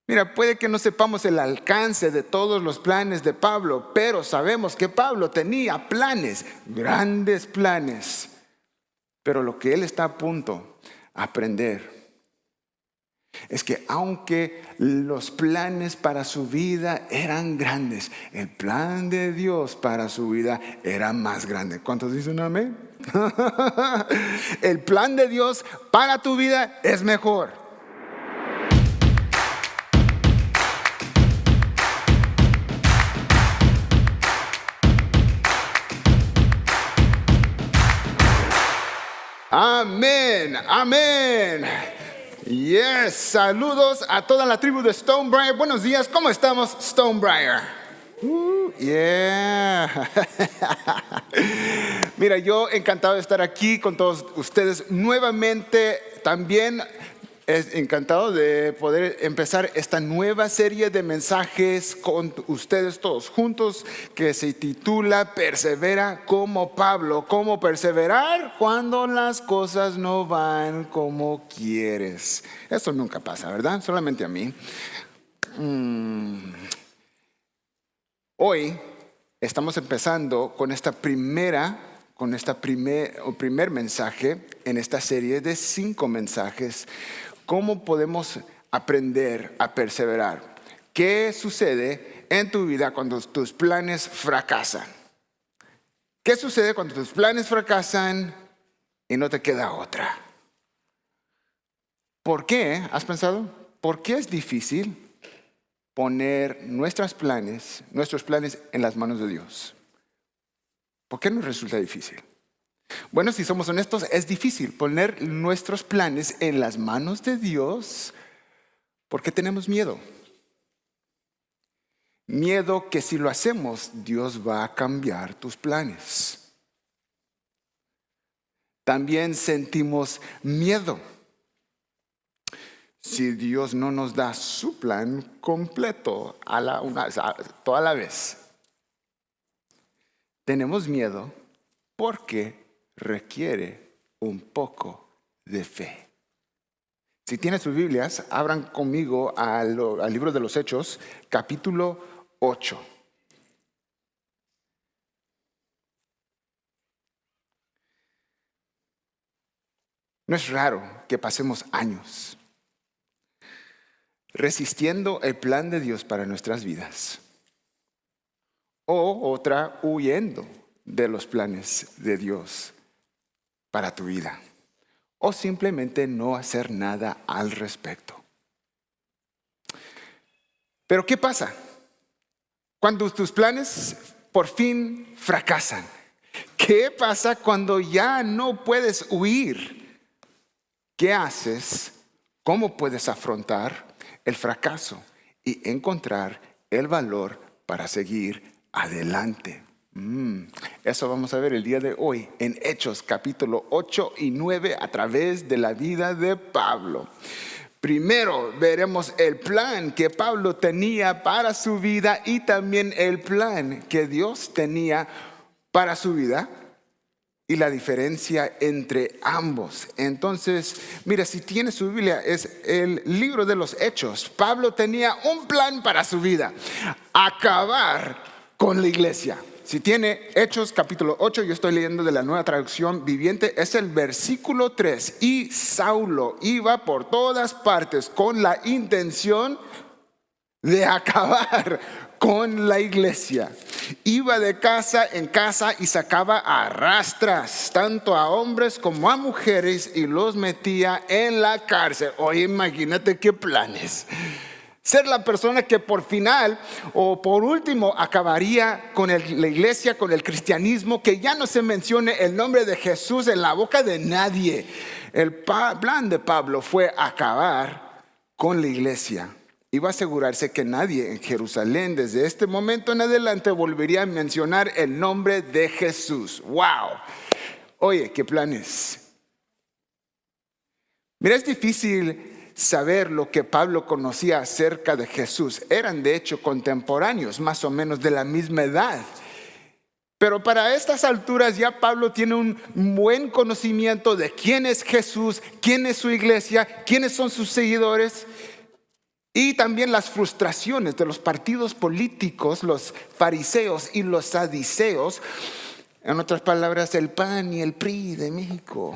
Mira, puede que no sepamos el alcance de todos los planes de Pablo, pero sabemos que Pablo tenía planes, grandes planes. Pero lo que él está a punto de aprender es que aunque los planes para su vida eran grandes, el plan de Dios para su vida era más grande. ¿Cuántos dicen amén? El plan de Dios para tu vida es mejor. Amén, amén. Yes, saludos a toda la tribu de Stonebriar. Buenos días, ¿cómo estamos, Stonebriar? Yeah. Mira, yo encantado de estar aquí con todos ustedes nuevamente. También es encantado de poder empezar esta nueva serie de mensajes con ustedes todos juntos, que se titula Persevera como Pablo. ¿Cómo perseverar cuando las cosas no van como quieres? Eso nunca pasa, ¿verdad? Solamente a mí. Hoy estamos empezando con primer mensaje en esta serie de 5 mensajes. ¿Cómo podemos aprender a perseverar? ¿Qué sucede en tu vida cuando tus planes fracasan? ¿Qué sucede cuando tus planes fracasan y no te queda otra? ¿Por qué? ¿Has pensado? ¿Por qué es difícil poner nuestros planes en las manos de Dios? ¿Por qué nos resulta difícil? Bueno, si somos honestos, es difícil poner nuestros planes en las manos de Dios porque tenemos miedo. Miedo que si lo hacemos, Dios va a cambiar tus planes. También sentimos miedo si Dios no nos da su plan completo toda la vez. Tenemos miedo porque requiere un poco de fe. Si tienen sus Biblias, abran conmigo al libro de los Hechos, capítulo 8. No es raro que pasemos años resistiendo el plan de Dios para nuestras vidas, o otra huyendo de los planes de Dios para tu vida, o simplemente no hacer nada al respecto. Pero ¿qué pasa cuando tus planes por fin fracasan? ¿Qué pasa cuando ya no puedes huir? ¿Qué haces? ¿Cómo puedes afrontar el fracaso y encontrar el valor para seguir adelante? Eso vamos a ver el día de hoy en Hechos capítulo 8 y 9 a través de la vida de Pablo. Primero veremos el plan que Pablo tenía para su vida y también el plan que Dios tenía para su vida y la diferencia entre ambos. Entonces, mira, si tienes su Biblia, es el libro de los Hechos. Pablo tenía un plan para su vida: acabar con la iglesia. Si tiene Hechos capítulo 8, yo estoy leyendo de la Nueva Traducción Viviente, es el versículo 3. Y Saulo iba por todas partes con la intención de acabar con la iglesia. Iba de casa en casa y sacaba a rastras tanto a hombres como a mujeres y los metía en la cárcel. Oye, imagínate qué planes. Ser la persona que por final o por último acabaría con la iglesia, con el cristianismo, que ya no se mencione el nombre de Jesús en la boca de nadie. El plan de Pablo fue acabar con la iglesia. Iba a asegurarse que nadie en Jerusalén desde este momento en adelante volvería a mencionar el nombre de Jesús. ¡Wow! Oye, ¿qué planes? Mira, es difícil saber lo que Pablo conocía acerca de Jesús. Eran de hecho contemporáneos, más o menos de la misma edad. Pero para estas alturas ya Pablo tiene un buen conocimiento de quién es Jesús, quién es su iglesia, quiénes son sus seguidores. Y también las frustraciones de los partidos políticos, los fariseos y los saduceos, en otras palabras, el PAN y el PRI de México.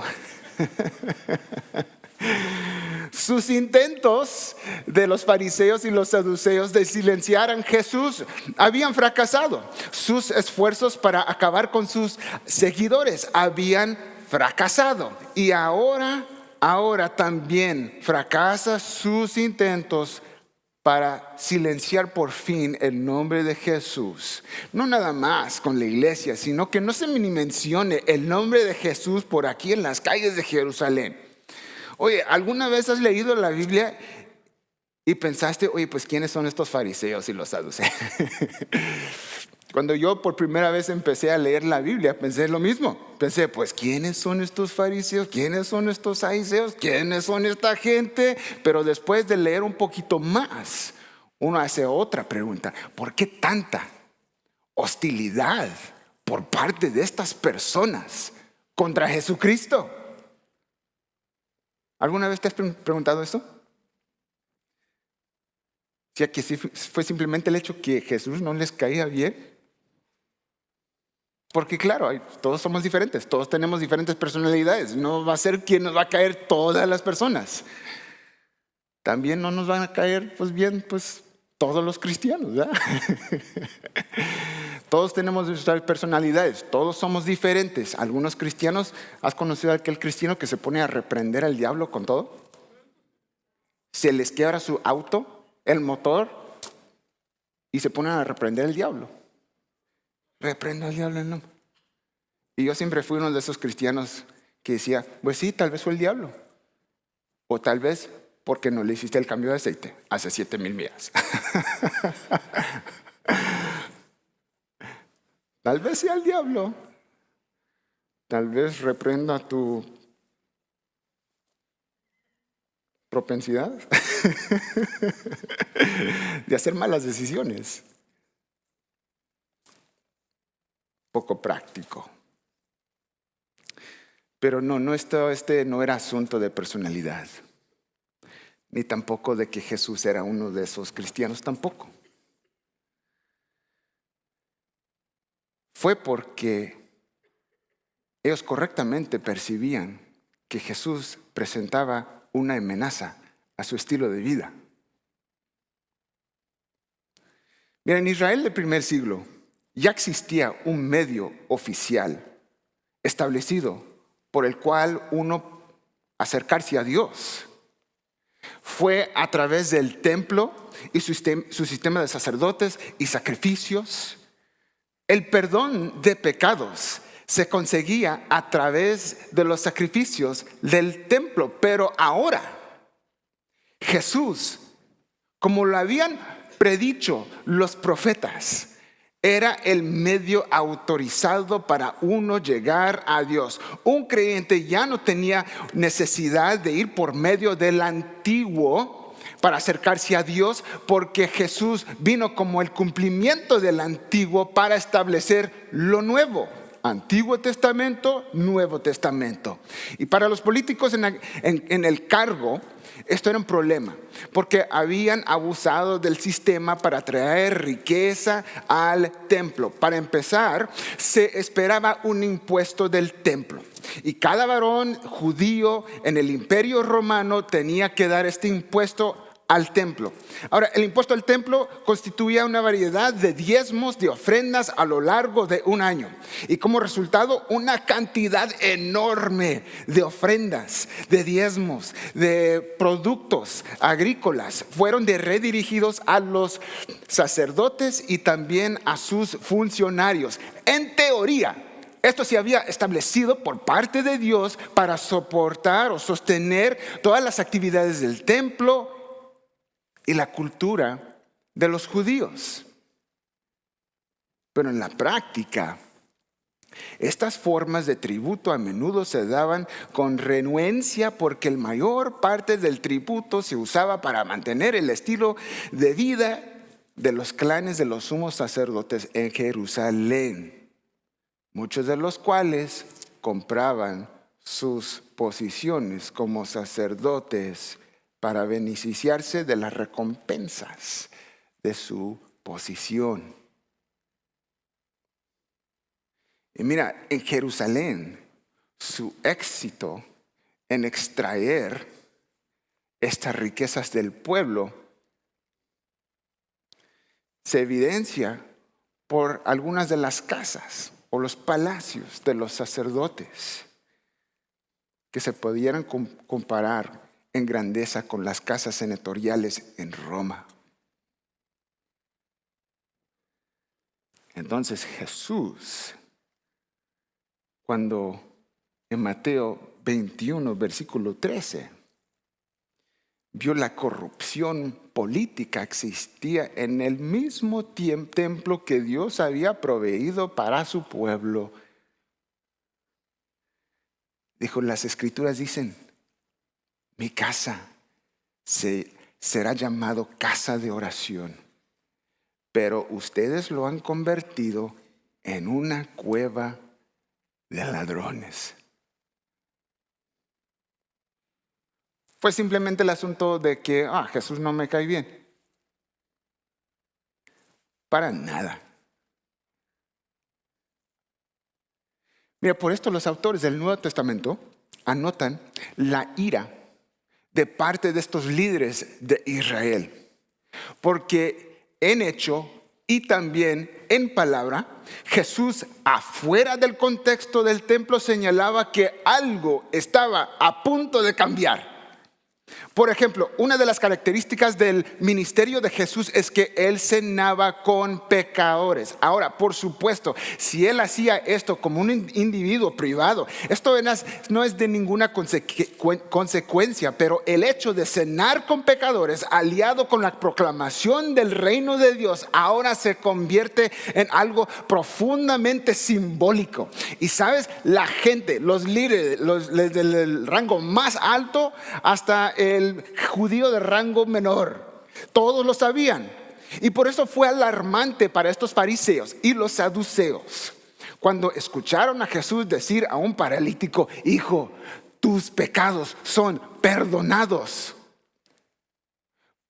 Sus intentos de los fariseos y los saduceos de silenciar a Jesús habían fracasado. Sus esfuerzos para acabar con sus seguidores habían fracasado. Y ahora también fracasa sus intentos para silenciar por fin el nombre de Jesús. No nada más con la iglesia, sino que no se mencione el nombre de Jesús por aquí en las calles de Jerusalén. Oye, ¿alguna vez has leído la Biblia y pensaste, oye, pues ¿quiénes son estos fariseos y los saduceos? Cuando yo por primera vez empecé a leer la Biblia, pensé lo mismo. Pensé, pues ¿quiénes son estos fariseos? ¿Quiénes son estos saduceos? ¿Quiénes son esta gente? Pero después de leer un poquito más, uno hace otra pregunta. ¿Por qué tanta hostilidad por parte de estas personas contra Jesucristo? ¿Alguna vez te has preguntado esto? Si aquí fue simplemente el hecho que Jesús no les caía bien. Porque claro, todos somos diferentes, todos tenemos diferentes personalidades. No va a ser quien nos va a caer todas las personas. También no nos van a caer bien todos los cristianos, ¿verdad? Todos tenemos nuestras personalidades, todos somos diferentes. Algunos cristianos, ¿has conocido a aquel cristiano que se pone a reprender al diablo con todo? Se les quiebra su auto, el motor, y se ponen a reprender al diablo. Reprendo al diablo, no. Y yo siempre fui uno de esos cristianos que decía, pues sí, tal vez fue el diablo. O tal vez porque no le hiciste el cambio de aceite hace 7,000 millas. Tal vez sea el diablo. Tal vez reprenda tu propensidad de hacer malas decisiones. Poco práctico. Pero este no era asunto de personalidad, ni tampoco de que Jesús era uno de esos cristianos, tampoco. Fue porque ellos correctamente percibían que Jesús presentaba una amenaza a su estilo de vida. Mira, en Israel del primer siglo ya existía un medio oficial establecido por el cual uno acercarse a Dios. Fue a través del templo y su sistema de sacerdotes y sacrificios. El perdón de pecados se conseguía a través de los sacrificios del templo. Pero ahora Jesús, como lo habían predicho los profetas, era el medio autorizado para uno llegar a Dios. Un creyente ya no tenía necesidad de ir por medio del antiguo para acercarse a Dios, porque Jesús vino como el cumplimiento del antiguo para establecer lo nuevo. Antiguo Testamento, Nuevo Testamento. Y para los políticos en el cargo, esto era un problema, porque habían abusado del sistema para traer riqueza al templo. Para empezar, se esperaba un impuesto del templo. Y cada varón judío en el Imperio Romano tenía que dar este impuesto al templo. Ahora, el impuesto al templo constituía una variedad de diezmos, de ofrendas a lo largo de un año. Y como resultado, una cantidad enorme de ofrendas, de diezmos, de productos agrícolas fueron redirigidos a los sacerdotes y también a sus funcionarios. En teoría, esto se había establecido por parte de Dios para soportar o sostener todas las actividades del templo y la cultura de los judíos. Pero en la práctica, estas formas de tributo a menudo se daban con renuencia, porque la mayor parte del tributo se usaba para mantener el estilo de vida de los clanes de los sumos sacerdotes en Jerusalén, muchos de los cuales compraban sus posiciones como sacerdotes para beneficiarse de las recompensas de su posición. Y mira, en Jerusalén, su éxito en extraer estas riquezas del pueblo se evidencia por algunas de las casas o los palacios de los sacerdotes que se pudieran comparar en grandeza con las casas senatoriales en Roma. Entonces Jesús, cuando en Mateo 21, versículo 13, vio la corrupción política existía en el mismo templo que Dios había proveído para su pueblo, dijo, las escrituras dicen, mi casa será llamado casa de oración, pero ustedes lo han convertido en una cueva de ladrones. Fue simplemente el asunto de que Jesús no me cae bien. Para nada. Mira, por esto los autores del Nuevo Testamento anotan la ira de parte de estos líderes de Israel. Porque en hecho y también en palabra, Jesús afuera del contexto del templo señalaba que algo estaba a punto de cambiar. Por ejemplo, una de las características del ministerio de Jesús es que Él cenaba con pecadores. Ahora, por supuesto, si Él hacía esto como un individuo privado, esto no es de ninguna consecuencia, pero el hecho de cenar con pecadores, aliado con la proclamación del reino de Dios, ahora se convierte en algo profundamente simbólico. Y sabes, la gente, los líderes, desde el rango más alto hasta el judío de rango menor, todos lo sabían, y por eso fue alarmante para estos fariseos y los saduceos cuando escucharon a Jesús decir a un paralítico, hijo, tus pecados son perdonados.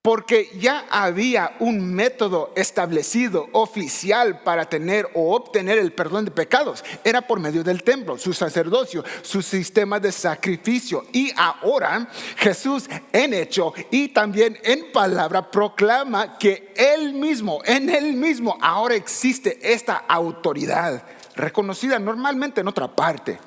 Porque ya había un método establecido, oficial, para tener o obtener el perdón de pecados. Era por medio del templo, su sacerdocio, su sistema de sacrificio. Y ahora Jesús en hecho y también en palabra proclama que en Él mismo ahora existe esta autoridad reconocida normalmente en otra parte.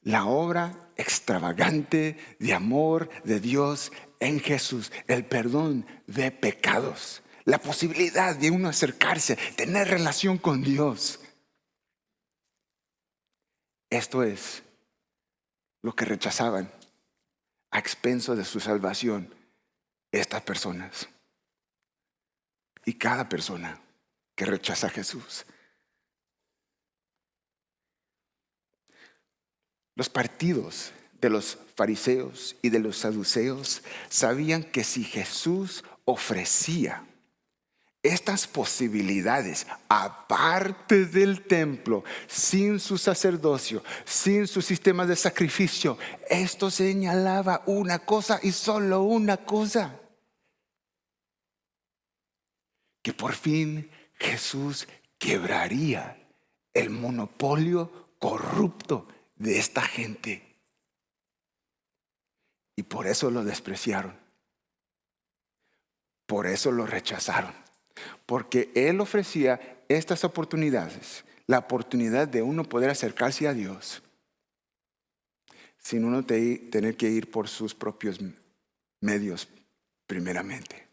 La obra extravagante de amor de Dios en Jesús, el perdón de pecados, la posibilidad de uno acercarse, tener relación con Dios. Esto es lo que rechazaban a expenso de su salvación estas personas. Y cada persona que rechaza a Jesús. Los partidos de los fariseos y de los saduceos sabían que si Jesús ofrecía estas posibilidades aparte del templo, sin su sacerdocio, sin su sistema de sacrificio, esto señalaba una cosa y solo una cosa: que por fin Jesús quebraría el monopolio corrupto de esta gente. Y por eso lo despreciaron. Por eso lo rechazaron. Porque Él ofrecía estas oportunidades, la oportunidad de uno poder acercarse a Dios sin uno tener que ir por sus propios medios primeramente.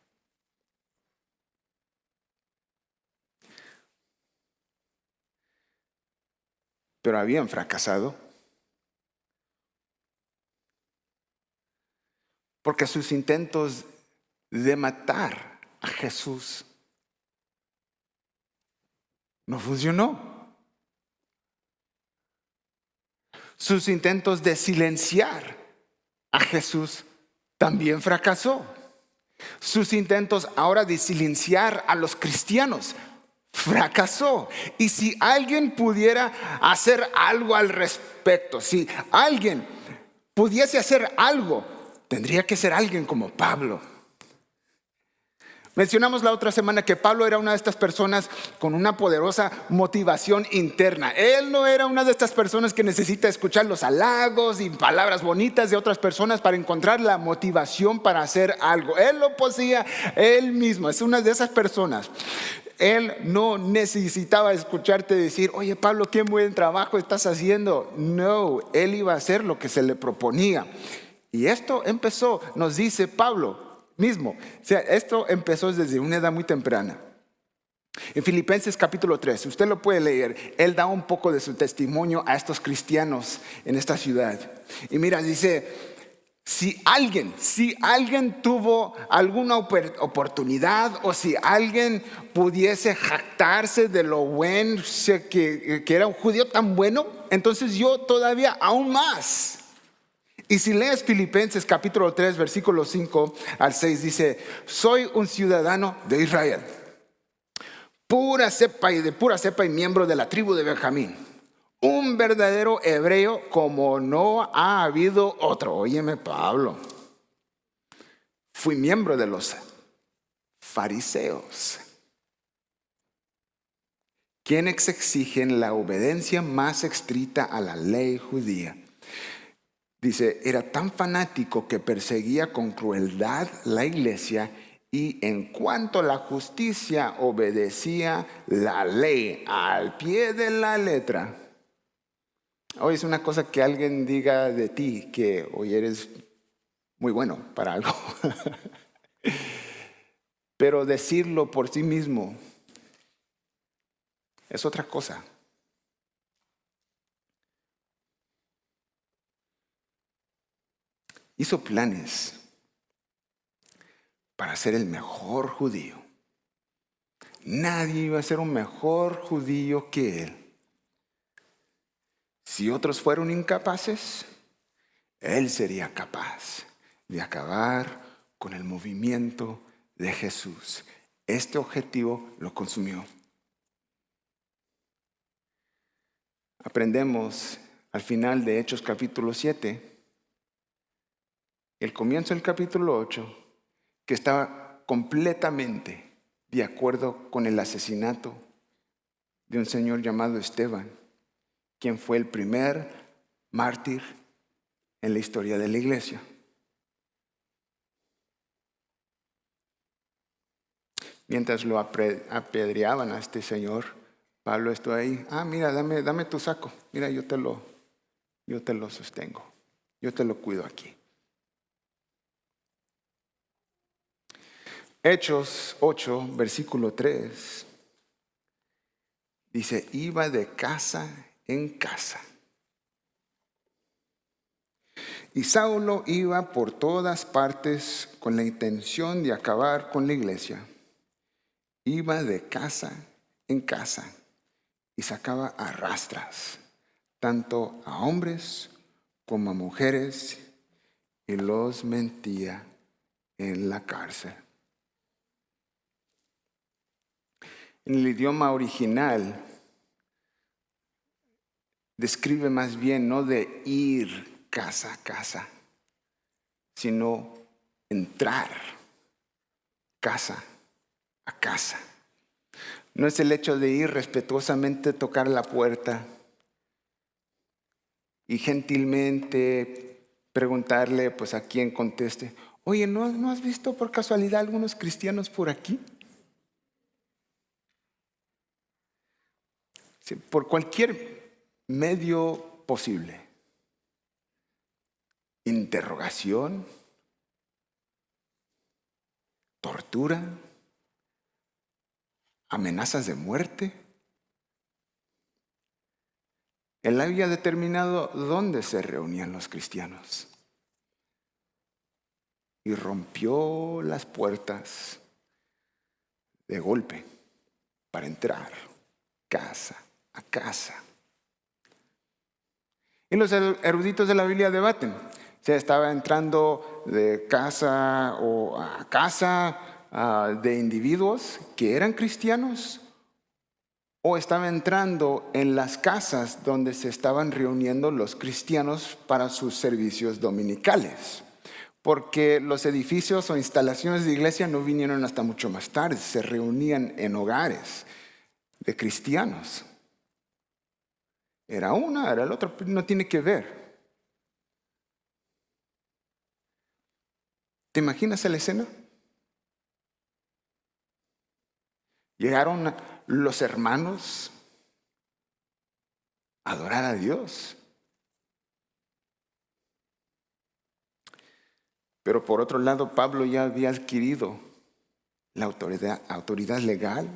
Pero habían fracasado. Porque sus intentos de matar a Jesús no funcionó. Sus intentos de silenciar a Jesús también fracasó. Sus intentos ahora de silenciar a los cristianos fracasó. Y si alguien pudiera hacer algo al respecto, si alguien pudiese hacer algo, tendría que ser alguien como Pablo. Mencionamos la otra semana que Pablo era una de estas personas con una poderosa motivación interna. Él no era una de estas personas que necesita escuchar los halagos y palabras bonitas de otras personas para encontrar la motivación para hacer algo. Él lo poseía él mismo. Es una de esas personas. Él no necesitaba escucharte decir, oye Pablo, qué buen trabajo estás haciendo. No, él iba a hacer lo que se le proponía. Y esto empezó, nos dice Pablo mismo. O sea, esto empezó desde una edad muy temprana. En Filipenses capítulo 3, usted lo puede leer. Él da un poco de su testimonio a estos cristianos en esta ciudad. Y mira, dice, si alguien tuvo alguna oportunidad o si alguien pudiese jactarse de lo bueno, que era un judío tan bueno, entonces yo todavía aún más. Y si lees Filipenses capítulo 3, versículos 5 al 6, dice, soy un ciudadano de Israel, de pura cepa y miembro de la tribu de Benjamín, un verdadero hebreo como no ha habido otro. Óyeme, Pablo, fui miembro de los fariseos, quienes exigen la obediencia más estricta a la ley judía. Dice, era tan fanático que perseguía con crueldad la iglesia y en cuanto a la justicia obedecía la ley al pie de la letra. Hoy es una cosa que alguien diga de ti que hoy eres muy bueno para algo. Pero decirlo por sí mismo es otra cosa. Hizo planes para ser el mejor judío. Nadie iba a ser un mejor judío que él. Si otros fueron incapaces, él sería capaz de acabar con el movimiento de Jesús. Este objetivo lo consumió. Aprendemos al final de Hechos capítulo 7, el comienzo del capítulo 8, que estaba completamente de acuerdo con el asesinato de un señor llamado Esteban, quien fue el primer mártir en la historia de la iglesia. Mientras lo apedreaban a este señor, Pablo estuvo ahí. Mira, dame tu saco. Mira, yo te lo sostengo. Yo te lo cuido aquí. Hechos 8, versículo 3, dice, iba de casa en casa. Y Saulo iba por todas partes con la intención de acabar con la iglesia. Iba de casa en casa y sacaba a rastras, tanto a hombres como a mujeres, y los mentía en la cárcel. En el idioma original describe más bien no de ir casa a casa, sino entrar casa a casa. No es el hecho de ir respetuosamente, tocar la puerta y gentilmente preguntarle pues a quien conteste, oye, ¿no has visto por casualidad algunos cristianos por aquí? Sí, por cualquier medio posible. Interrogación, tortura, amenazas de muerte. Él había determinado dónde se reunían los cristianos y rompió las puertas de golpe para entrar casa a casa. Y los eruditos de la Biblia debaten. Se estaba entrando de casa o a casa de individuos que eran cristianos o estaba entrando en las casas donde se estaban reuniendo los cristianos para sus servicios dominicales. Porque los edificios o instalaciones de iglesia no vinieron hasta mucho más tarde, se reunían en hogares de cristianos. Era una, era el otro, no tiene que ver. ¿Te imaginas la escena? Llegaron los hermanos a adorar a Dios. Pero por otro lado, Pablo ya había adquirido la autoridad legal.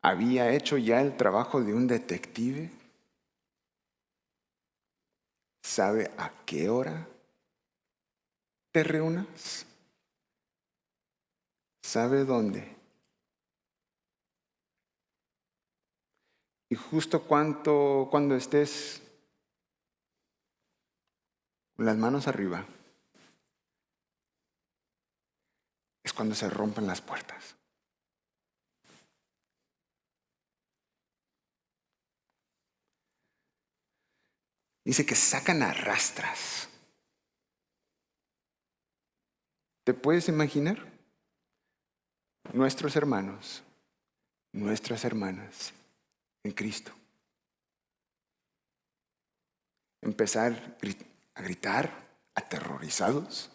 Había hecho ya el trabajo de un detective. ¿Sabe a qué hora te reúnas? ¿Sabe dónde? Y justo cuando estés con las manos arriba, es cuando se rompen las puertas. Dice que sacan a rastras. ¿Te puedes imaginar? Nuestros hermanos, nuestras hermanas en Cristo. Empezar a gritar, aterrorizados.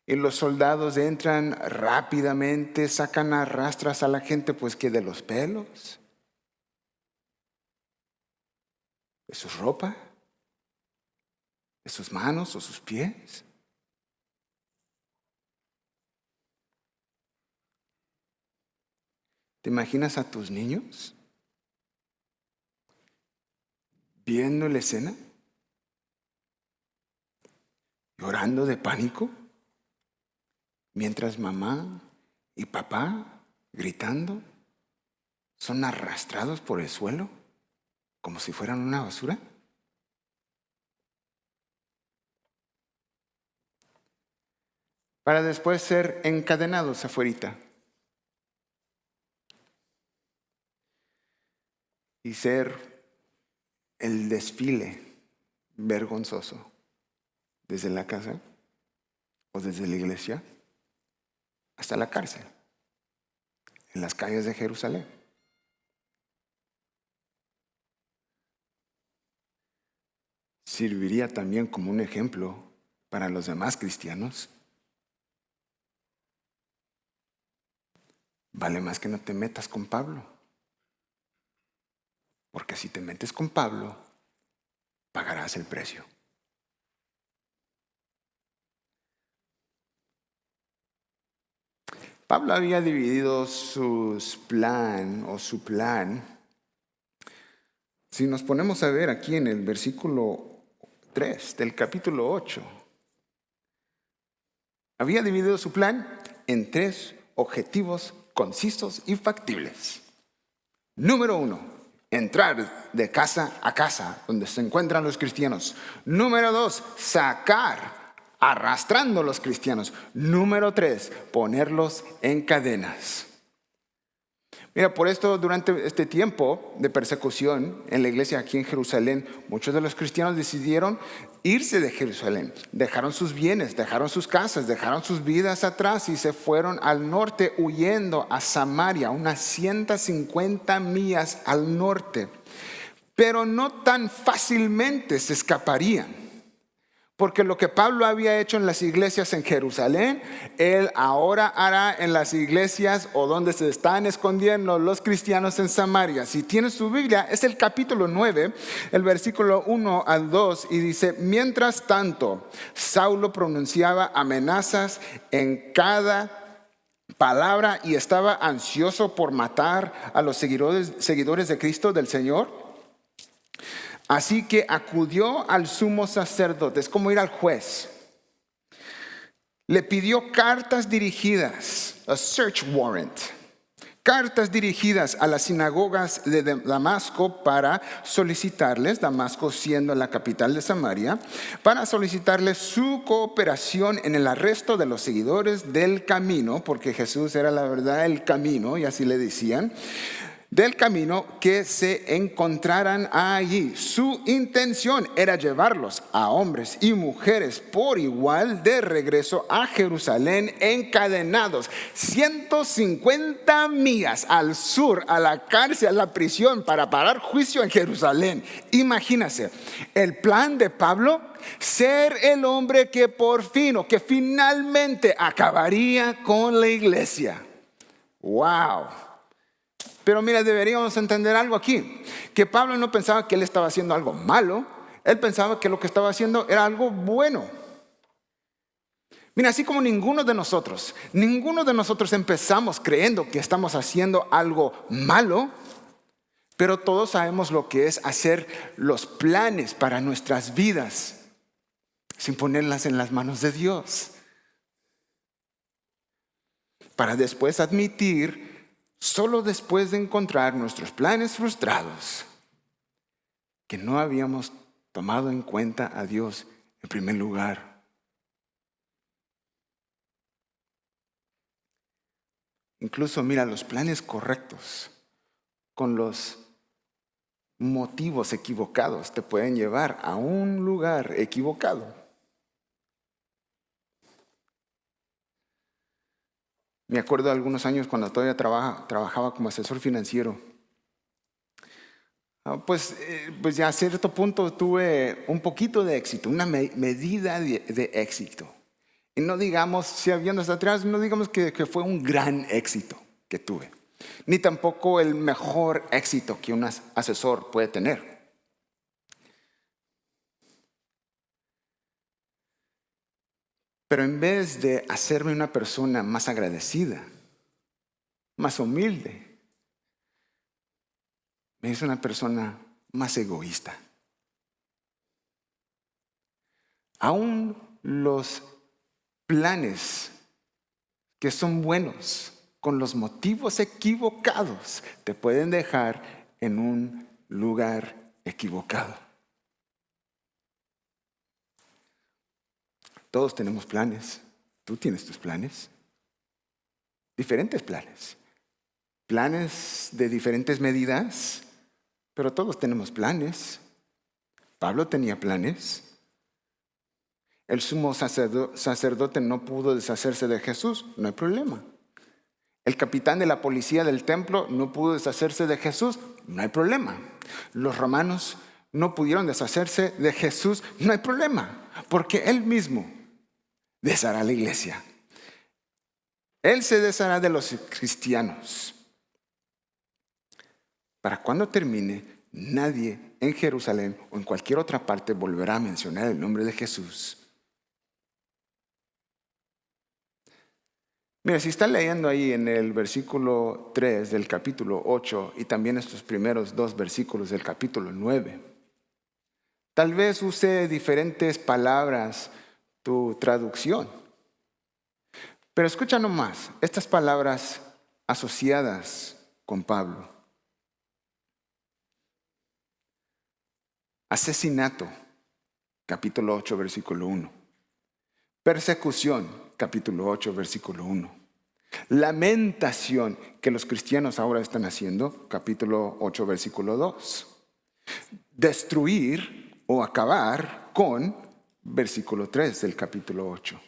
Y los soldados entran rápidamente, sacan a rastras a la gente, pues que de los pelos, de su ropa, de sus manos o sus pies. ¿Te imaginas a tus niños viendo la escena? Llorando de pánico, mientras mamá y papá, gritando, son arrastrados por el suelo como si fueran una basura. Para después ser encadenados afuerita y ser el desfile vergonzoso desde la casa o desde la iglesia hasta la cárcel, en las calles de Jerusalén. Serviría también como un ejemplo para los demás cristianos. Vale más que no te metas con Pablo, porque si te metes con Pablo, pagarás el precio. Pablo había dividido su plan. Si nos ponemos a ver aquí en el versículo 3 del capítulo 8, había dividido su plan en 3 objetivos concisos y factibles. Número 1, entrar de casa a casa donde se encuentran los cristianos. Número 2, sacar arrastrando a los cristianos. Número 3, ponerlos en cadenas. Mira, por esto durante este tiempo de persecución en la iglesia aquí en Jerusalén, muchos de los cristianos decidieron irse de Jerusalén. Dejaron sus bienes, dejaron sus casas, dejaron sus vidas atrás y se fueron al norte huyendo a Samaria, unas 150 millas al norte. Pero no tan fácilmente se escaparían. Porque lo que Pablo había hecho en las iglesias en Jerusalén, él ahora hará en las iglesias o donde se están escondiendo los cristianos en Samaria. Si tienes tu Biblia, es el capítulo 9, el versículo 1 al 2, y dice: mientras tanto, Saulo pronunciaba amenazas en cada palabra y estaba ansioso por matar a los seguidores de Cristo del Señor. Así que acudió al sumo sacerdote, es como ir al juez. Le pidió cartas dirigidas, a search warrant, cartas dirigidas a las sinagogas de Damasco para solicitarles, Damasco siendo la capital de Samaria, para solicitarles su cooperación en el arresto de los seguidores del camino, porque Jesús era la verdad el camino, y así le decían, del camino que se encontraran allí. Su intención era llevarlos a hombres y mujeres por igual de regreso a Jerusalén encadenados 150 millas al sur, a la cárcel, a la prisión, para parar juicio en Jerusalén. Imagínense, el plan de Pablo: ser el hombre que por fin o que finalmente acabaría con la iglesia. ¡Wow! Pero mira, deberíamos entender algo aquí, que Pablo no pensaba que él estaba haciendo algo malo, él pensaba que lo que estaba haciendo era algo bueno. Mira, así como ninguno de nosotros empezamos creyendo que estamos haciendo algo malo, pero todos sabemos lo que es hacer los planes para nuestras vidas sin ponerlas en las manos de Dios, para después admitir, solo después de encontrar nuestros planes frustrados, que no habíamos tomado en cuenta a Dios en primer lugar. Incluso mira, los planes correctos con los motivos equivocados te pueden llevar a un lugar equivocado. Me acuerdo de algunos años cuando todavía trabajaba como asesor financiero. Pues ya a cierto punto tuve un poquito de éxito, una medida de éxito. Y no digamos, si viendo hacia atrás, no digamos que fue un gran éxito que tuve. Ni tampoco el mejor éxito que un asesor puede tener. Pero en vez de hacerme una persona más agradecida, más humilde, me hizo una persona más egoísta. Aún los planes que son buenos, con los motivos equivocados, te pueden dejar en un lugar equivocado. Todos tenemos planes. Tú tienes tus planes. Diferentes planes. Planes de diferentes medidas, pero todos tenemos planes. Pablo tenía planes. El sumo sacerdote no pudo deshacerse de Jesús, no hay problema. El capitán de la policía del templo no pudo deshacerse de Jesús, no hay problema. Los romanos no pudieron deshacerse de Jesús, no hay problema, porque Él mismo deshará la iglesia. Él se deshará de los cristianos. Para cuando termine, nadie en Jerusalén o en cualquier otra parte volverá a mencionar el nombre de Jesús. Mira, si está leyendo ahí en el versículo 3 del capítulo 8 y también estos primeros 2 versículos del capítulo 9, tal vez use diferentes palabras tu traducción. Pero escucha nomás estas palabras asociadas con Pablo. Asesinato, capítulo 8, versículo 1. Persecución, capítulo 8, versículo 1. Lamentación que los cristianos ahora están haciendo, capítulo 8, versículo 2. Destruir o acabar con, versículo 3 del capítulo 8.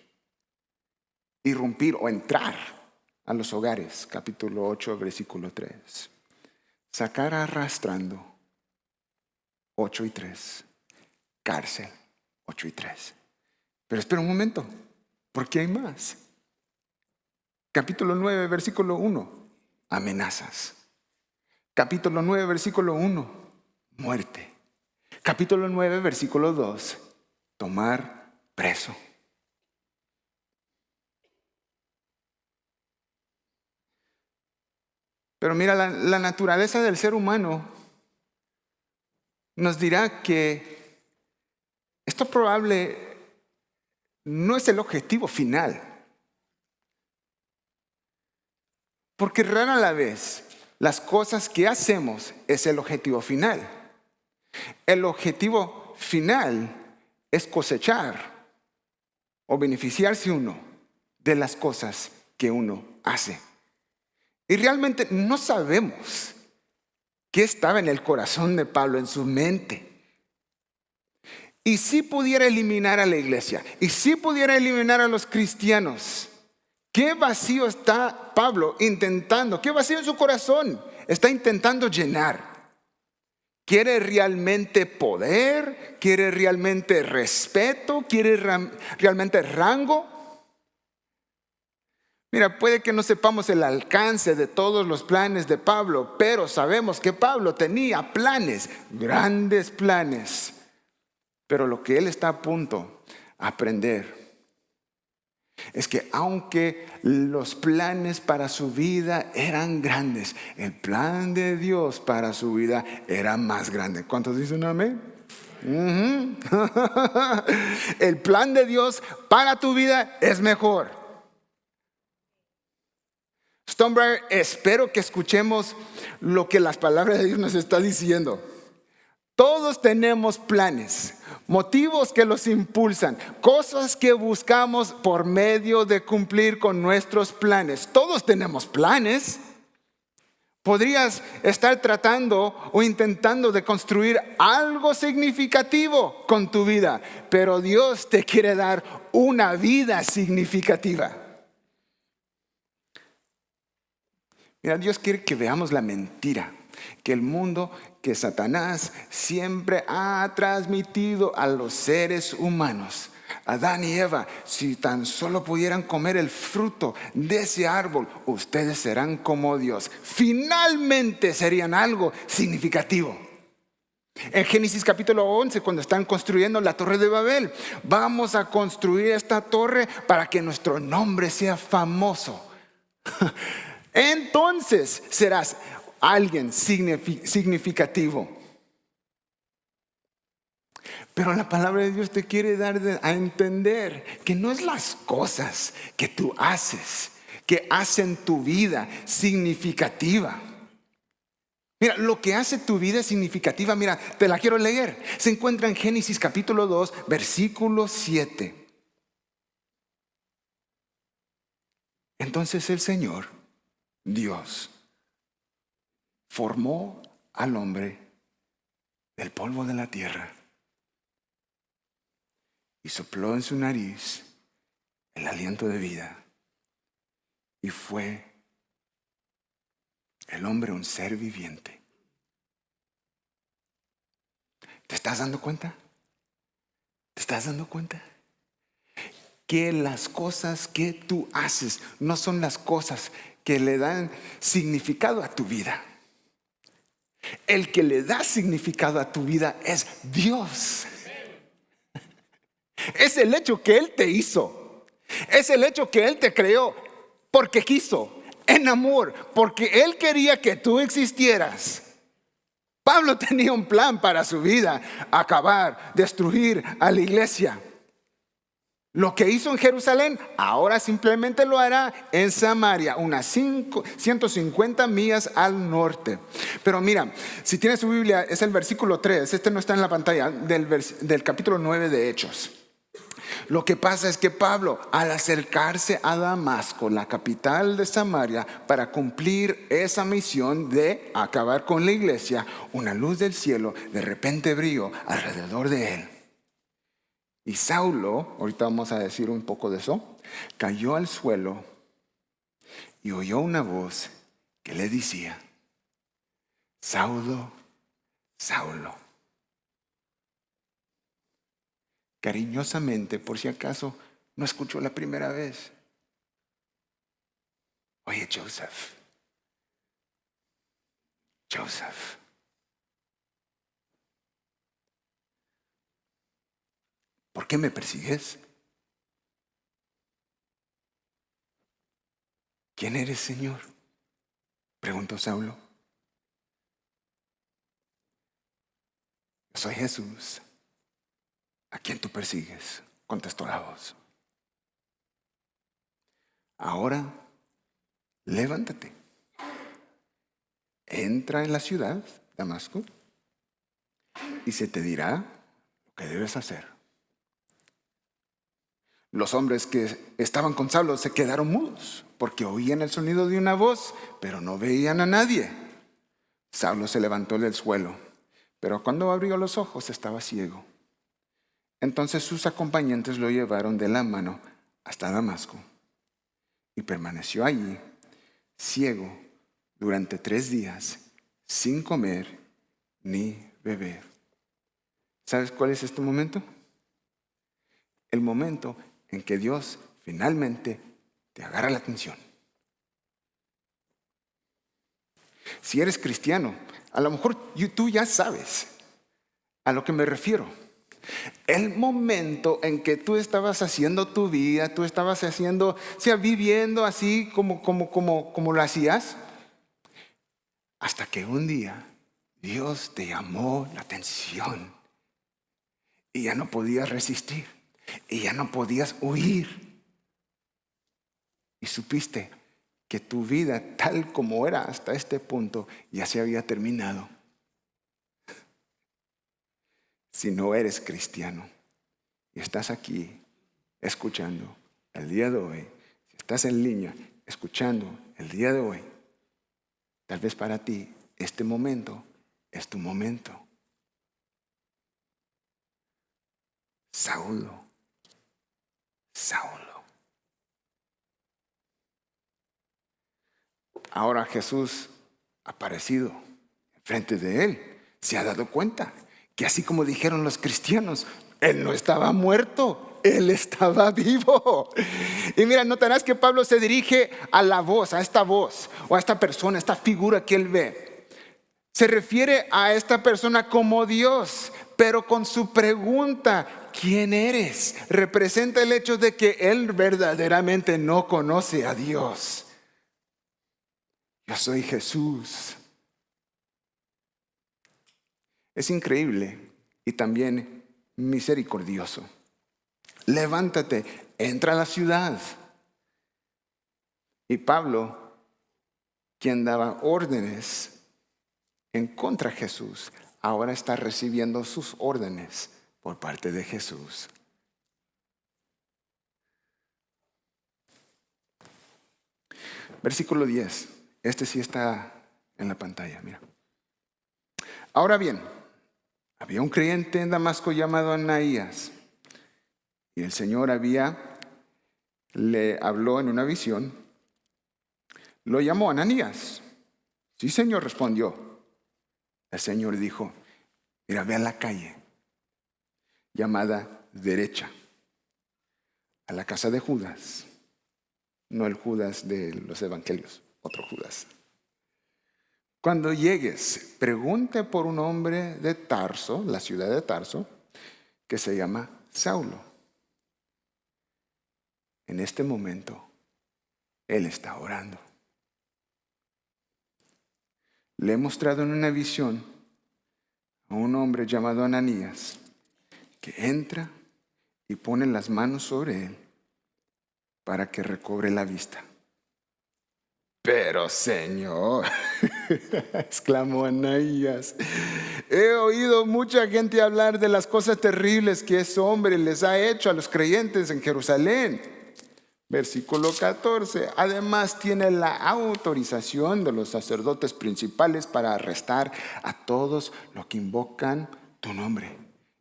Irrumpir o entrar a los hogares, capítulo 8, versículo 3. Sacar arrastrando, 8 y 3. Cárcel, 8 y 3. Pero espera un momento, porque hay más. Capítulo 9, versículo 1, amenazas. Capítulo 9, versículo 1, muerte. Capítulo 9, versículo 2, tomar preso. Pero mira, la naturaleza del ser humano nos dirá que esto probable no es el objetivo final. Porque rara la vez las cosas que hacemos es el objetivo final. El objetivo final es cosechar o beneficiarse uno de las cosas que uno hace. Y realmente no sabemos qué estaba en el corazón de Pablo, en su mente. Y si pudiera eliminar a la iglesia, y si pudiera eliminar a los cristianos, ¿qué vacío está Pablo intentando? ¿Qué vacío en su corazón está intentando llenar? ¿Quiere realmente poder? ¿Quiere realmente respeto? ¿Quiere realmente rango? Mira, puede que no sepamos el alcance de todos los planes de Pablo, pero sabemos que Pablo tenía planes, grandes planes. Pero lo que él está a punto de aprender es que aunque los planes para su vida eran grandes, el plan de Dios para su vida era más grande. ¿Cuántos dicen amén? El plan de Dios para tu vida es mejor. Stonebriar, espero que escuchemos lo que las palabras de Dios nos está diciendo. Todos tenemos planes, motivos que los impulsan, cosas que buscamos por medio de cumplir con nuestros planes. Todos tenemos planes. Podrías estar tratando o intentando de construir algo significativo con tu vida, pero Dios te quiere dar una vida significativa. Mira, Dios quiere que veamos la mentira que el mundo, que Satanás siempre ha transmitido a los seres humanos. Adán y Eva, si tan solo pudieran comer el fruto de ese árbol, ustedes serán como Dios. Finalmente serían algo significativo. En Génesis capítulo 11, cuando están construyendo la torre de Babel, vamos a construir esta torre para que nuestro nombre sea famoso. Entonces serás alguien significativo. Pero la palabra de Dios te quiere dar a entender que no es las cosas que tú haces que hacen tu vida significativa. Mira, lo que hace tu vida significativa, mira, te la quiero leer. Se encuentra en Génesis capítulo 2, versículo 7. Entonces el Señor, Dios, formó al hombre del polvo de la tierra y sopló en su nariz el aliento de vida, y fue el hombre un ser viviente. ¿Te estás dando cuenta? ¿Te estás dando cuenta? Que las cosas que tú haces no son las cosas que le dan significado a tu vida. El que le da significado a tu vida es Dios. Es el hecho que Él te hizo. Es el hecho que Él te creó porque quiso, en amor, porque Él quería que tú existieras. Pablo tenía un plan para su vida: acabar, destruir a la iglesia. Lo que hizo en Jerusalén, ahora simplemente lo hará en Samaria, unas 150 millas al norte. Pero mira, si tienes su Biblia, es el versículo 3, este no está en la pantalla, del capítulo 9 de Hechos. Lo que pasa es que Pablo, al acercarse a Damasco, la capital de Samaria, para cumplir esa misión de acabar con la iglesia, una luz del cielo de repente brilló alrededor de él. Y Saulo, ahorita vamos a decir un poco de eso, cayó al suelo y oyó una voz que le decía: Saulo, Saulo. Cariñosamente, por si acaso no escuchó la primera vez: oye, Joseph, ¿por qué me persigues? ¿Quién eres, Señor?, preguntó Saulo. Soy Jesús, a quien tú persigues, contestó la voz. Ahora, levántate entra en la ciudad, Damasco, y se te dirá lo que debes hacer. Los hombres que estaban con Saulo se quedaron mudos, porque oían el sonido de una voz, pero no veían a nadie. Saulo se levantó del suelo, pero cuando abrió los ojos estaba ciego. Entonces sus acompañantes lo llevaron de la mano hasta Damasco, y permaneció allí, ciego, durante 3 días, sin comer ni beber. ¿Sabes cuál es este momento? El momento en que Dios finalmente te agarra la atención. Si eres cristiano, a lo mejor tú ya sabes a lo que me refiero. El momento en que tú estabas haciendo tu vida, tú estabas haciendo, o sea, viviendo así como lo hacías, hasta que un día Dios te llamó la atención y ya no podías resistir y ya no podías huir. Y supiste que tu vida tal como era hasta este punto ya se había terminado. Si no eres cristiano y estás aquí escuchando el día de hoy, si estás en línea escuchando el día de hoy, tal vez para ti este momento es tu momento. Saulo. Ahora Jesús ha aparecido enfrente de él. Se ha dado cuenta que así como dijeron los cristianos, él no estaba muerto, él estaba vivo. Y mira, notarás que Pablo se dirige a la voz, a esta voz, o a esta persona, a esta figura que él ve. Se refiere a esta persona como Dios, pero con su pregunta, ¿quién eres? Representa el hecho de que él verdaderamente no conoce a Dios. Yo soy Jesús. Es increíble y también misericordioso. Levántate, entra a la ciudad. Y Pablo, quien daba órdenes en contra de Jesús, ahora está recibiendo sus órdenes por parte de Jesús. Versículo 10. Este sí está en la pantalla, mira. Ahora bien, había un creyente en Damasco llamado Ananías, y el Señor le habló en una visión. Lo llamó Ananías. Sí, Señor, respondió. El Señor dijo, mira, ve a la calle llamada Derecha, a la casa de Judas, no el Judas de los evangelios, otro Judas. Cuando llegues, pregunte por un hombre de Tarso, la ciudad de Tarso, que se llama Saulo. En este momento, él está orando. Le he mostrado en una visión a un hombre llamado Ananías, que entra y pone las manos sobre él para que recobre la vista. Pero Señor, exclamó Ananías, he oído mucha gente hablar de las cosas terribles que ese hombre les ha hecho a los creyentes en Jerusalén. Versículo 14. Además tiene la autorización de los sacerdotes principales para arrestar a todos los que invocan tu nombre.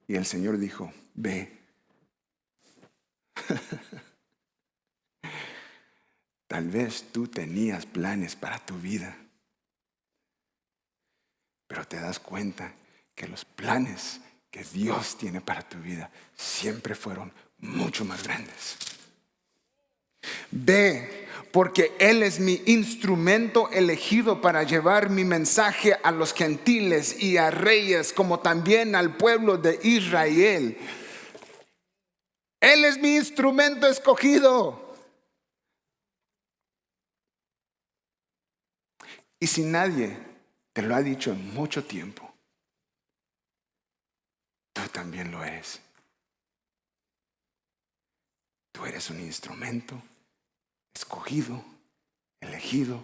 Y el Señor dijo, ve. Tal vez tú tenías planes para tu vida, pero te das cuenta que los planes que Dios tiene para tu vida siempre fueron mucho más grandes. Ve, porque Él es mi instrumento elegido para llevar mi mensaje a los gentiles y a reyes, como también al pueblo de Israel. Él es mi instrumento escogido. Y si nadie te lo ha dicho en mucho tiempo, tú también lo eres. Tú eres un instrumento escogido, elegido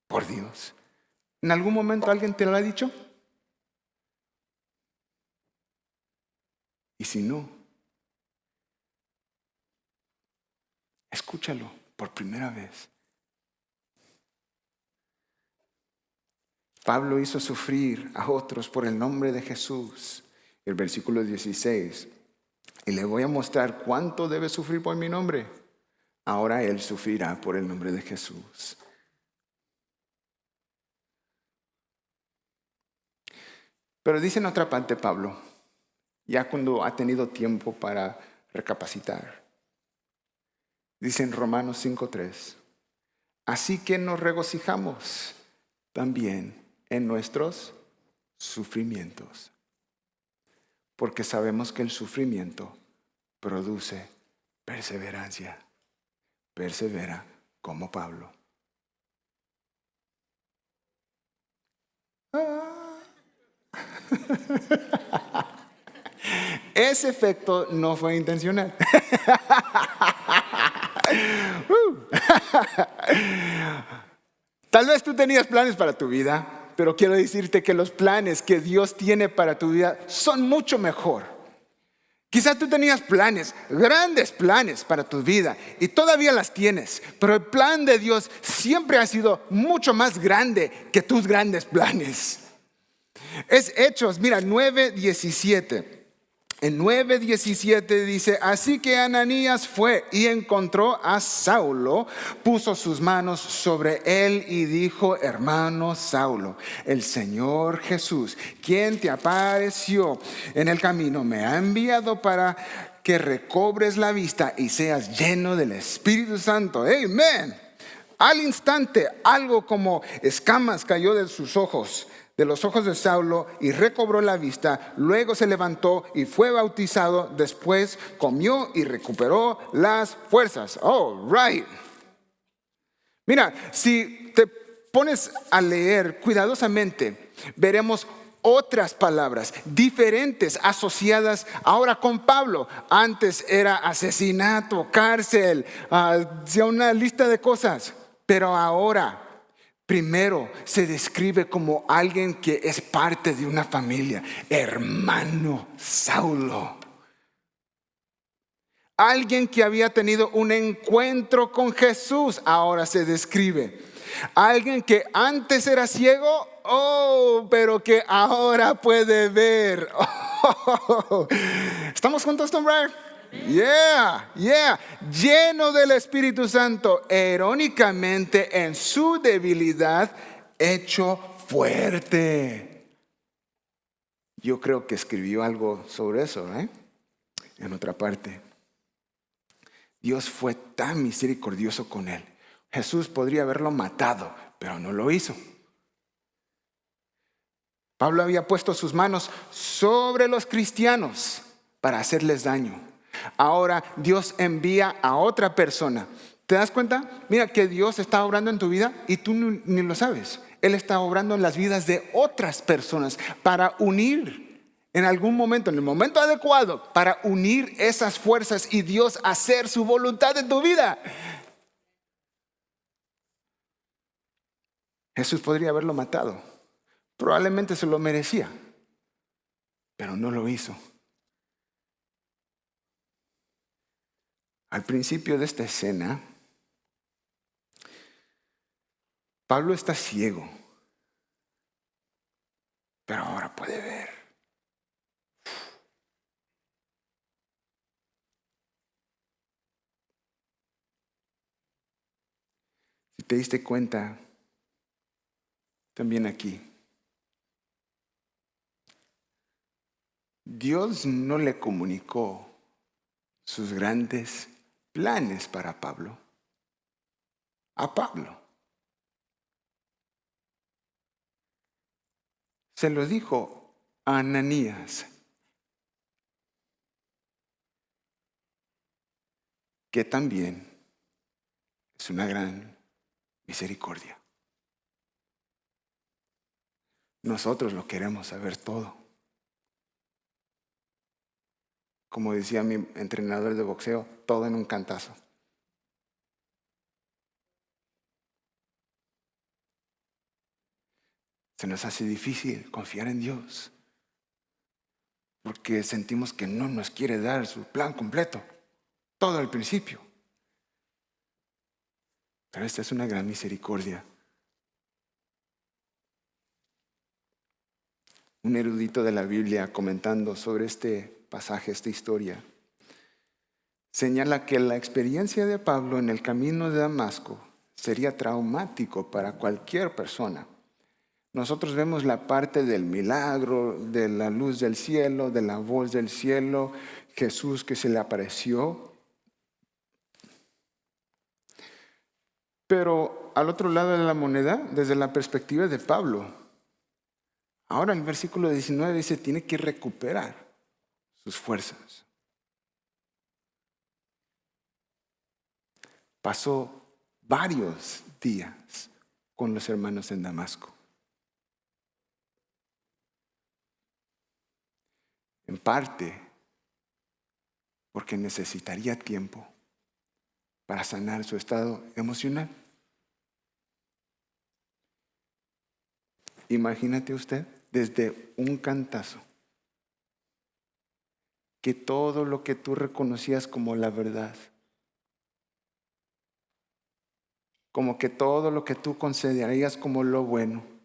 por Dios ¿En algún momento alguien te lo ha dicho? Y si no, escúchalo por primera vez. Pablo hizo sufrir a otros por el nombre de Jesús. El versículo 16. Y le voy a mostrar cuánto debe sufrir por mi nombre. Ahora él sufrirá por el nombre de Jesús. Pero dice en otra parte Pablo, ya cuando ha tenido tiempo para recapacitar, dice en Romanos 5:3, así que nos regocijamos también en nuestros sufrimientos, porque sabemos que el sufrimiento produce perseverancia. Persevera como Pablo. Ese efecto no fue intencional. Tal vez tú tenías planes para tu vida, pero quiero decirte que los planes que Dios tiene para tu vida son mucho mejor. Quizás tú tenías planes, grandes planes para tu vida y todavía las tienes, pero el plan de Dios siempre ha sido mucho más grande que tus grandes planes. Es Hechos, mira, 9:17. En 9:17 dice, así que Ananías fue y encontró a Saulo, puso sus manos sobre él y dijo, hermano Saulo, el Señor Jesús, quien te apareció en el camino, me ha enviado para que recobres la vista y seas lleno del Espíritu Santo. Amén. Al instante, algo como escamas cayó de sus ojos, de los ojos de Saulo, y recobró la vista. Luego se levantó y fue bautizado. Después comió y recuperó las fuerzas. Oh, right. Mira, si te pones a leer cuidadosamente, veremos otras palabras diferentes asociadas ahora con Pablo. Antes era asesinato, cárcel, una lista de cosas. Pero ahora, primero se describe como alguien que es parte de una familia, hermano Saulo. Alguien que había tenido un encuentro con Jesús, ahora se describe. Alguien que antes era ciego, pero que ahora puede ver. ¿Estamos juntos, Tom Brad? Yeah. Lleno del Espíritu Santo, irónicamente en su debilidad, hecho fuerte. Yo creo que escribió algo sobre eso, en otra parte. Dios fue tan misericordioso con él. Jesús podría haberlo matado, pero no lo hizo. Pablo había puesto sus manos sobre los cristianos para hacerles daño. Ahora Dios envía a otra persona. ¿Te das cuenta? Mira que Dios está obrando en tu vida y tú ni lo sabes. Él está obrando en las vidas de otras personas para unir en algún momento, en el momento adecuado, para unir esas fuerzas y Dios hacer su voluntad en tu vida. Jesús podría haberlo matado. Probablemente se lo merecía, pero no lo hizo. Al principio de esta escena, Pablo está ciego, pero ahora puede ver. Si te diste cuenta, también aquí, Dios no le comunicó sus grandes planes para Pablo a Pablo. Se lo dijo a Ananías, que también es una gran misericordia. Nosotros lo queremos saber todo. Como decía mi entrenador de boxeo, todo en un cantazo. Se nos hace difícil confiar en Dios porque sentimos que no nos quiere dar su plan completo, todo al principio. Pero esta es una gran misericordia. Un erudito de la Biblia comentando sobre este pasaje, esta historia, señala que la experiencia de Pablo en el camino de Damasco sería traumático para cualquier persona. Nosotros vemos la parte del milagro, de la luz del cielo, de la voz del cielo, Jesús que se le apareció. Pero al otro lado de la moneda, desde la perspectiva de Pablo, ahora el versículo 19 dice, tiene que recuperar sus fuerzas. Pasó varios días con los hermanos en Damasco. En parte porque necesitaría tiempo para sanar su estado emocional. Imagínate usted, desde un cantazo, que todo lo que tú reconocías como la verdad, como que todo lo que tú considerarías como lo bueno,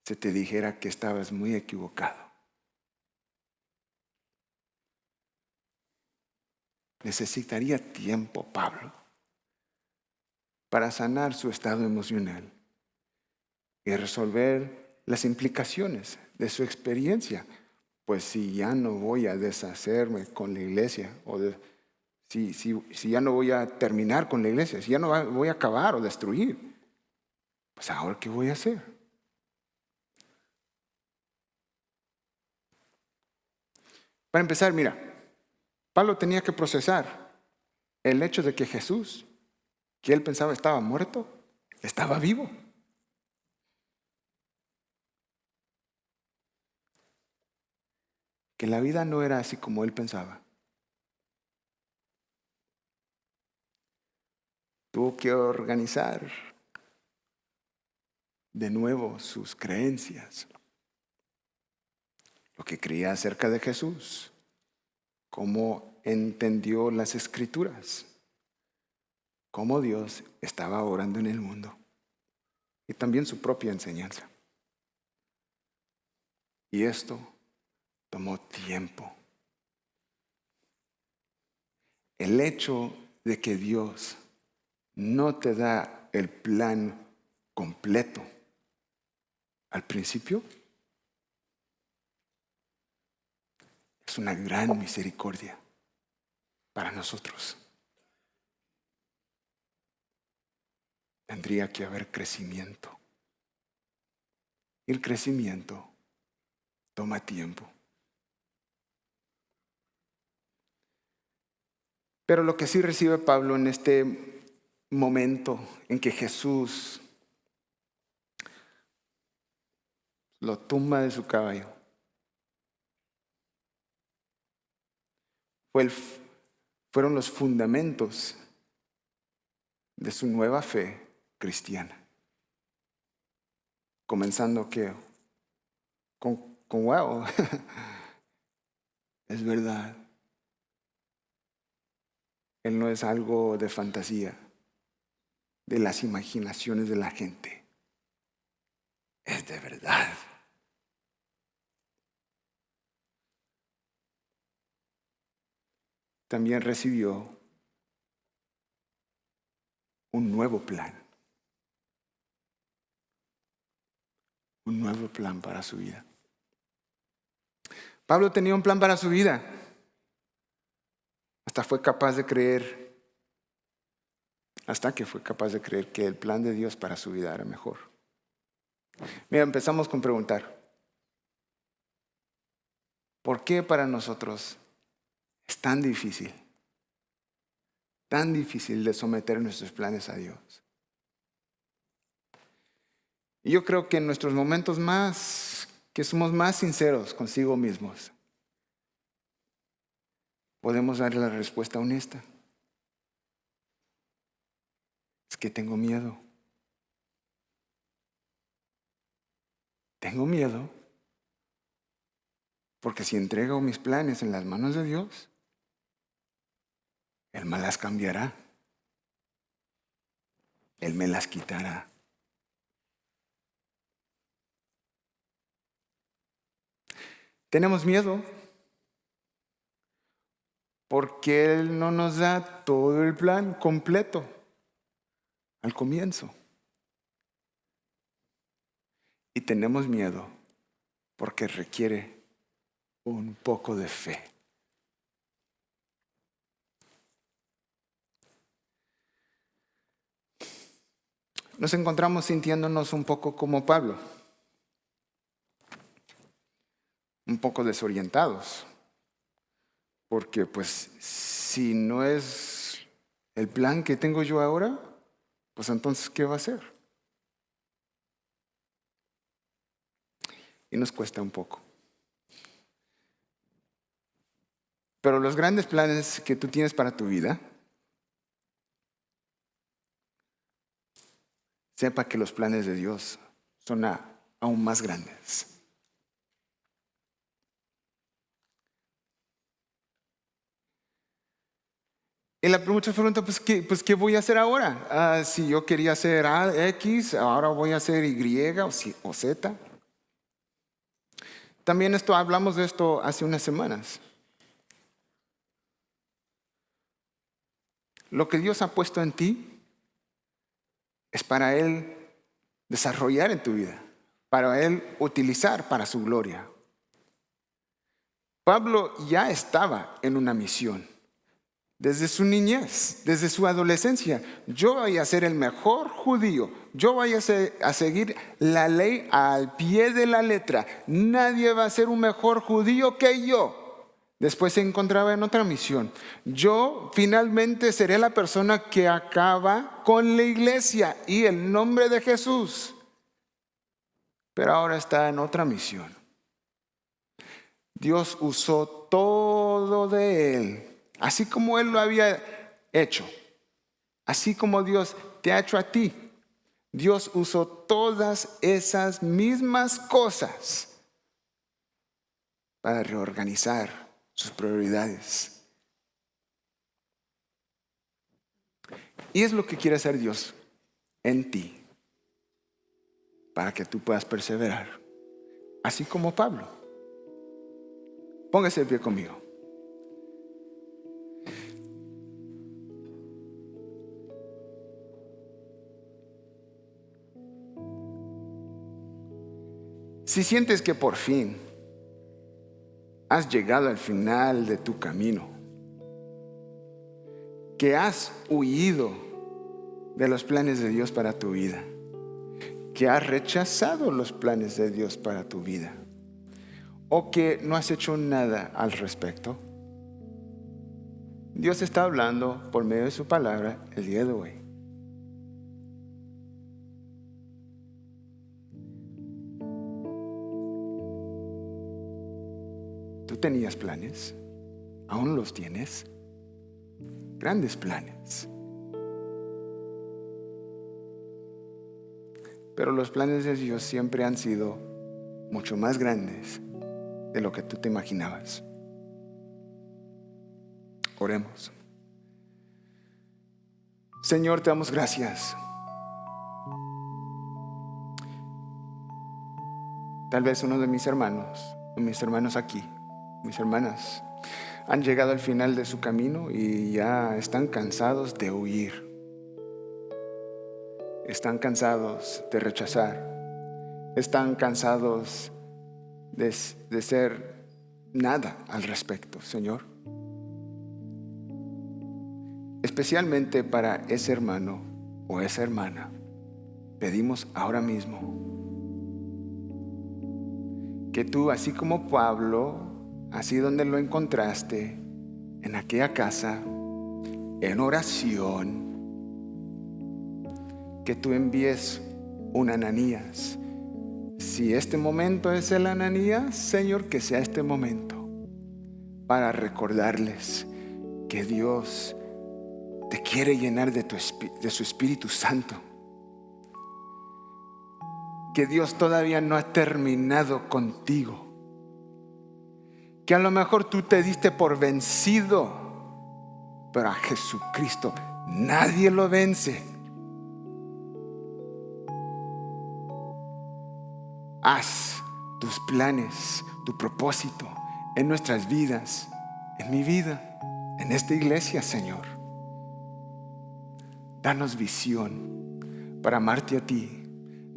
se te dijera que estabas muy equivocado. Necesitaría tiempo, Pablo, para sanar su estado emocional y resolver las implicaciones de su experiencia. Pues si ya no voy a deshacerme con la iglesia, si ya no voy a terminar con la iglesia, si ya no voy a acabar o destruir, pues ahora ¿qué voy a hacer? Para empezar, mira, Pablo tenía que procesar el hecho de que Jesús, que él pensaba estaba muerto, estaba vivo. Que la vida no era así como él pensaba. Tuvo que organizar de nuevo sus creencias, lo que creía acerca de Jesús, cómo entendió las escrituras, cómo Dios estaba orando en el mundo y también su propia enseñanza. Y esto tomó tiempo. El hecho de que Dios no te da el plan completo al principio es una gran misericordia para nosotros. Tendría que haber crecimiento. Y el crecimiento toma tiempo. Pero lo que sí recibe Pablo en este momento en que Jesús lo tumba de su caballo fueron los fundamentos de su nueva fe cristiana. Comenzando que con wow, es verdad. Él no es algo de fantasía, de las imaginaciones de la gente. Es de verdad. También recibió un nuevo plan. Un nuevo plan para su vida. Pablo tenía un plan para su vida. Hasta que fue capaz de creer que el plan de Dios para su vida era mejor. Mira, empezamos con preguntar, ¿por qué para nosotros es tan difícil de someter nuestros planes a Dios? Y yo creo que en nuestros momentos que somos más sinceros consigo mismos, podemos darle la respuesta honesta. Es que tengo miedo. Tengo miedo porque si entrego mis planes en las manos de Dios, Él me las cambiará. Él me las quitará. Tenemos miedo porque Él no nos da todo el plan completo al comienzo. Y tenemos miedo porque requiere un poco de fe. Nos encontramos sintiéndonos un poco como Pablo, un poco desorientados, porque pues si no es el plan que tengo yo ahora, pues entonces ¿qué va a ser? Y nos cuesta un poco. Pero los grandes planes que tú tienes para tu vida, sepa que los planes de Dios son aún más grandes. Y muchos preguntan, ¿qué voy a hacer ahora? Si yo quería hacer X, ahora voy a hacer Y o Z. También hablamos de esto hace unas semanas. Lo que Dios ha puesto en ti es para Él desarrollar en tu vida, para Él utilizar para su gloria. Pablo ya estaba en una misión. Desde su niñez, desde su adolescencia, yo voy a ser el mejor judío. Yo voy a seguir la ley al pie de la letra. Nadie va a ser un mejor judío que yo. Después se encontraba en otra misión. Yo finalmente seré la persona que acaba con la iglesia y el nombre de Jesús. Pero ahora está en otra misión. Dios usó todo de él. Así como Él lo había hecho, así como Dios te ha hecho a ti, Dios usó todas esas mismas cosas para reorganizar sus prioridades. Y es lo que quiere hacer Dios en ti, para que tú puedas perseverar, así como Pablo. Póngase de pie conmigo. Si sientes que por fin has llegado al final de tu camino, que has huido de los planes de Dios para tu vida, que has rechazado los planes de Dios para tu vida, o que no has hecho nada al respecto, Dios está hablando por medio de su palabra el día de hoy. Tú tenías planes, aún los tienes, grandes planes. Pero los planes de Dios siempre han sido mucho más grandes de lo que tú te imaginabas. Oremos. Señor, te damos gracias. Tal vez uno de mis hermanos aquí, mis hermanas, han llegado al final de su camino y ya están cansados de huir. Están cansados de rechazar. Están cansados de ser nada al respecto, Señor. Especialmente para ese hermano o esa hermana, pedimos ahora mismo que tú, así como Pablo, así donde lo encontraste, en aquella casa, en oración, que tú envíes un Ananías. Si este momento es el Ananías, Señor, que sea este momento para recordarles que Dios te quiere llenar de su Espíritu Santo, que Dios todavía no ha terminado contigo. Que a lo mejor tú te diste por vencido, pero a Jesucristo nadie lo vence. Haz tus planes, tu propósito en nuestras vidas, en mi vida, en esta iglesia, Señor. Danos visión para amarte a ti.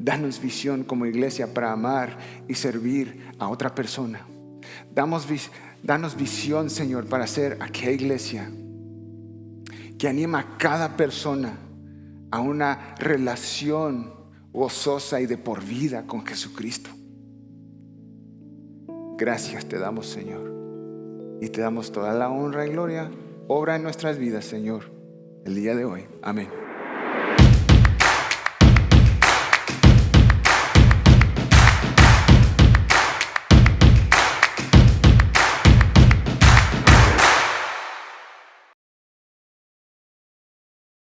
Danos visión como iglesia para amar y servir a otra persona. Danos visión, Señor, para ser aquella iglesia que anima a cada persona a una relación gozosa y de por vida con Jesucristo. Gracias te damos, Señor, y te damos toda la honra y gloria. Obra en nuestras vidas, Señor, el día de hoy. Amén.